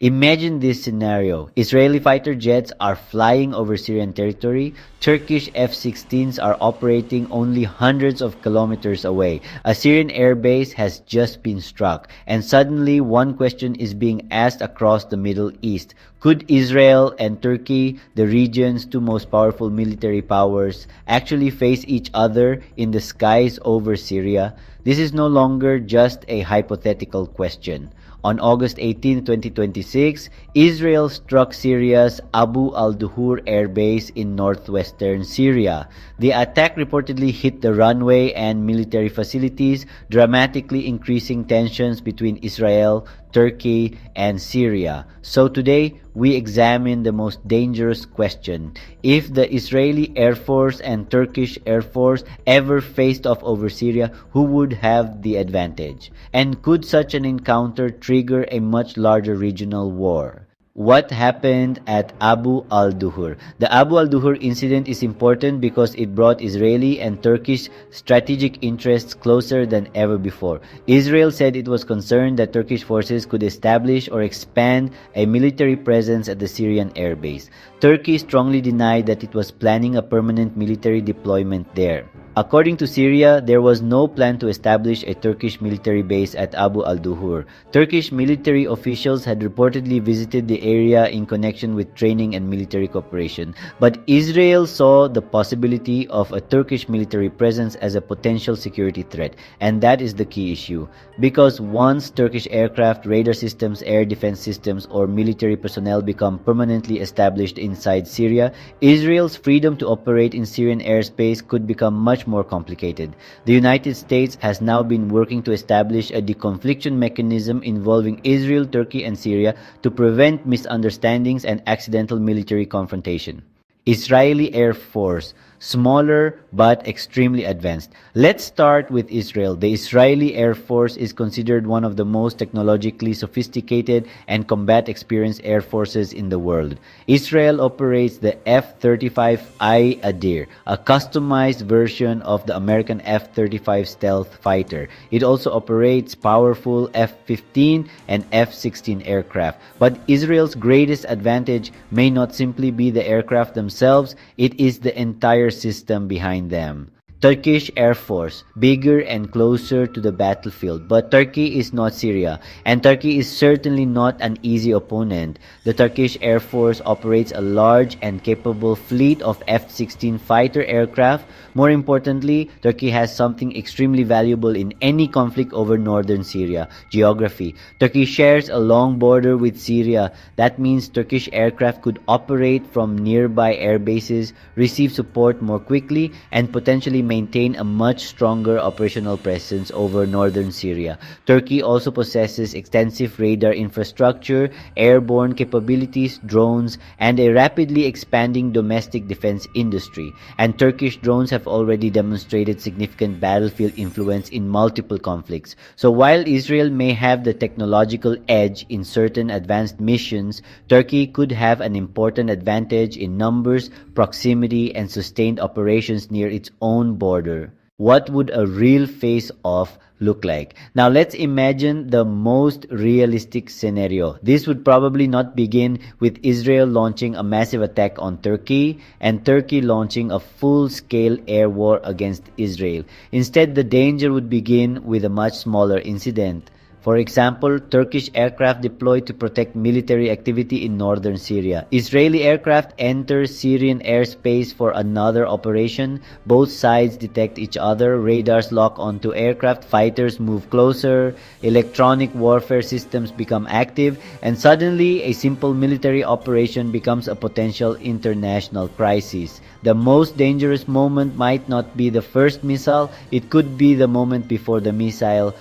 Imagine this scenario. Israeli fighter jets are flying over Syrian territory. Turkish F-16s are operating only hundreds of kilometers away. A Syrian airbase has just been struck, and suddenly one question is being asked across the Middle East. Could Israel and Turkey, the region's two most powerful military powers, actually face each other in the skies over Syria? This is no longer just a hypothetical question. On August 18, 2026, Israel struck Syria's Abu al-Duhur air base in northwestern Syria. The attack reportedly hit the runway and military facilities, dramatically increasing tensions between Israel, Turkey, and Syria. So today, we examine the most dangerous question. If the Israeli Air Force and Turkish Air Force ever faced off over Syria, who would have the advantage? And could such an encounter trigger a much larger regional war? What happened at Abu al-Duhur? The Abu al-Duhur incident is important because it brought Israeli and Turkish strategic interests closer than ever before. Israel said it was concerned that Turkish forces could establish or expand a military presence at the Syrian airbase. Turkey strongly denied that it was planning a permanent military deployment there. According to Syria, there was no plan to establish a Turkish military base at Abu al-Duhur. Turkish military officials had reportedly visited the area in connection with training and military cooperation. But Israel saw the possibility of a Turkish military presence as a potential security threat. And that is the key issue. Because once Turkish aircraft, radar systems, air defense systems, or military personnel become permanently established inside Syria, Israel's freedom to operate in Syrian airspace could become much more complicated. The United States has now been working to establish a deconfliction mechanism involving Israel, Turkey, and Syria to prevent misunderstandings and accidental military confrontation. Israeli Air Force, smaller but extremely advanced. Let's start with Israel. The Israeli Air Force is considered one of the most technologically sophisticated and combat-experienced air forces in the world. Israel operates the F-35I Adir, a customized version of the American F-35 stealth fighter. It also operates powerful F-15 and F-16 aircraft. But Israel's greatest advantage may not simply be the aircraft themselves, it is the entire system behind them. Turkish Air Force, bigger and closer to the battlefield. But Turkey is not Syria, and Turkey is certainly not an easy opponent. The Turkish Air Force operates a large and capable fleet of F-16 fighter aircraft. More importantly, Turkey has something extremely valuable in any conflict over northern Syria: geography. Turkey shares a long border with Syria. That means Turkish aircraft could operate from nearby air bases, receive support more quickly, and potentially maintain a much stronger operational presence over northern Syria. Turkey also possesses extensive radar infrastructure, airborne capabilities, drones, and a rapidly expanding domestic defense industry. And Turkish drones have already demonstrated significant battlefield influence in multiple conflicts. So while Israel may have the technological edge in certain advanced missions, Turkey could have an important advantage in numbers, proximity, and sustained operations near its own border. What would a real face-off look like? Now let's imagine the most realistic scenario. This would probably not begin with Israel launching a massive attack on Turkey and Turkey launching a full-scale air war against Israel. Instead, the danger would begin with a much smaller incident. For example, Turkish aircraft deployed to protect military activity in northern Syria. Israeli aircraft enter Syrian airspace for another operation. Both sides detect each other. Radars lock onto aircraft. Fighters move closer. Electronic warfare systems become active. And suddenly, a simple military operation becomes a potential international crisis. The most dangerous moment might not be the first missile. It could be the moment before the missile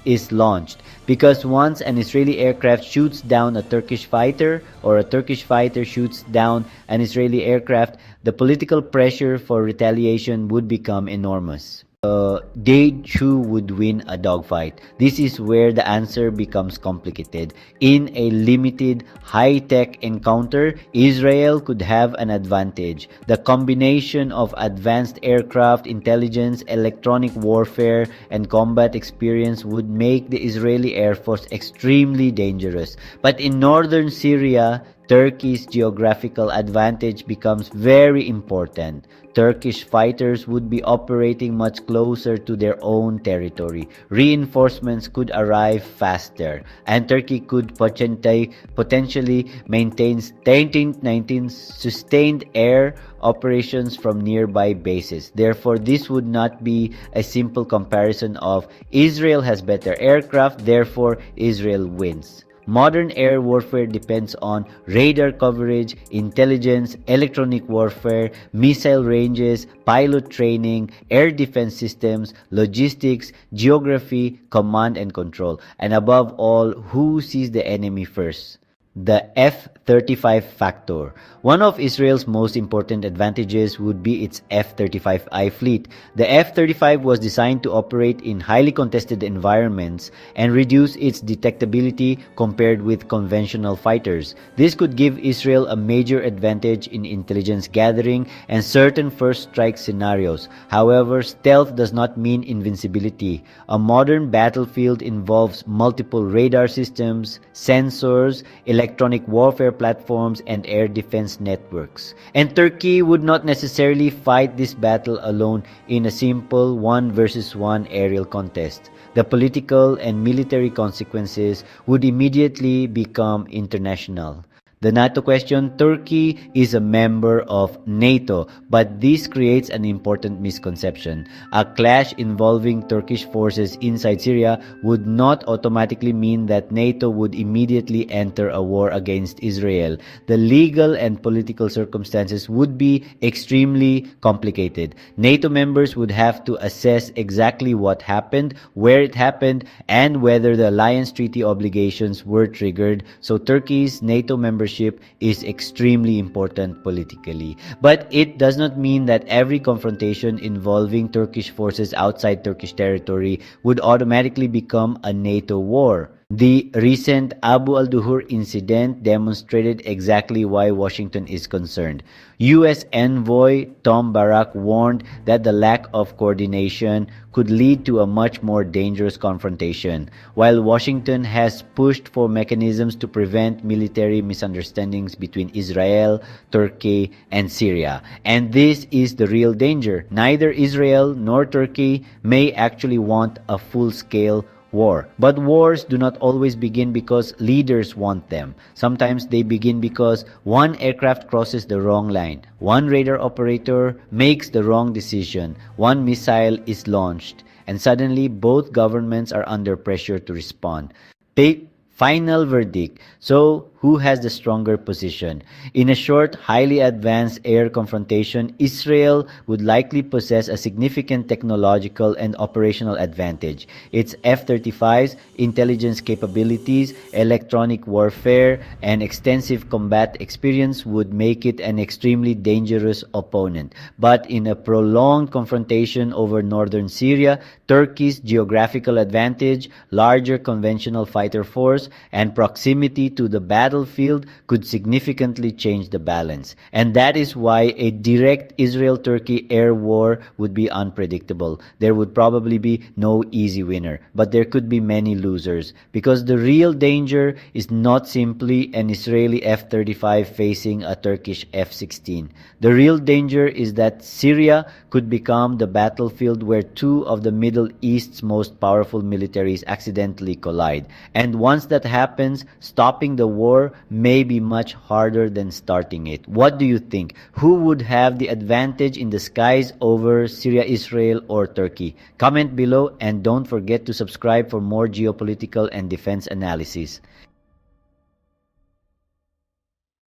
is launched. Because once an Israeli aircraft shoots down a Turkish fighter, or a Turkish fighter shoots down an Israeli aircraft, the political pressure for retaliation would become enormous. They too would win a dogfight. This is where the answer becomes complicated. In a limited, high-tech encounter, Israel could have an advantage. The combination of advanced aircraft, intelligence, electronic warfare, and combat experience would make the Israeli Air Force extremely dangerous. But in northern Syria, Turkey's geographical advantage becomes very important. Turkish fighters would be operating much closer to their own territory. Reinforcements could arrive faster, and Turkey could potentially maintain sustained air operations from nearby bases. Therefore, this would not be a simple comparison of Israel has better aircraft, therefore Israel wins. Modern air warfare depends on radar coverage, intelligence, electronic warfare, missile ranges, pilot training, air defense systems, logistics, geography, command and control, and above all, who sees the enemy first? The F-35 factor. One of Israel's most important advantages would be its F-35I fleet. The F-35 was designed to operate in highly contested environments and reduce its detectability compared with conventional fighters. This could give Israel a major advantage in intelligence gathering and certain first strike scenarios. However, stealth does not mean invincibility. A modern battlefield involves multiple radar systems, sensors, electronic warfare platforms, and air defense networks. And Turkey would not necessarily fight this battle alone in a simple 1 versus 1 aerial contest. The political and military consequences would immediately become international. The NATO question: Turkey is a member of NATO, but this creates an important misconception. A clash involving Turkish forces inside Syria would not automatically mean that NATO would immediately enter a war against Israel. The legal and political circumstances would be extremely complicated. NATO members would have to assess exactly what happened, where it happened, and whether the alliance treaty obligations were triggered. So Turkey's NATO membership is extremely important politically. But it does not mean that every confrontation involving Turkish forces outside Turkish territory would automatically become a NATO war. The recent Abu al-Duhur incident demonstrated exactly why Washington is concerned. U.S. envoy Tom Barak warned that the lack of coordination could lead to a much more dangerous confrontation, while Washington has pushed for mechanisms to prevent military misunderstandings between Israel, Turkey, and Syria. And this is the real danger. Neither Israel nor Turkey may actually want a full-scale war. But wars do not always begin because leaders want them. Sometimes they begin because one aircraft crosses the wrong line, one radar operator makes the wrong decision, one missile is launched, and suddenly both governments are under pressure to respond. Final verdict. So, who has the stronger position? In a short, highly advanced air confrontation, Israel would likely possess a significant technological and operational advantage. Its F-35's intelligence capabilities, electronic warfare, and extensive combat experience would make it an extremely dangerous opponent. But in a prolonged confrontation over northern Syria, Turkey's geographical advantage, larger conventional fighter force, and proximity to the battlefield could significantly change the balance. And that is why a direct Israel-Turkey air war would be unpredictable. There would probably be no easy winner, but there could be many losers, because the real danger is not simply an Israeli F-35 facing a Turkish F-16. The real danger is that Syria could become the battlefield where two of the Middle East's most powerful militaries accidentally collide. And once that happens, stopping the war may be much harder than starting it. What do you think? Who would have the advantage in the skies over Syria, Israel, or Turkey? Comment below and don't forget to subscribe for more geopolitical and defense analysis.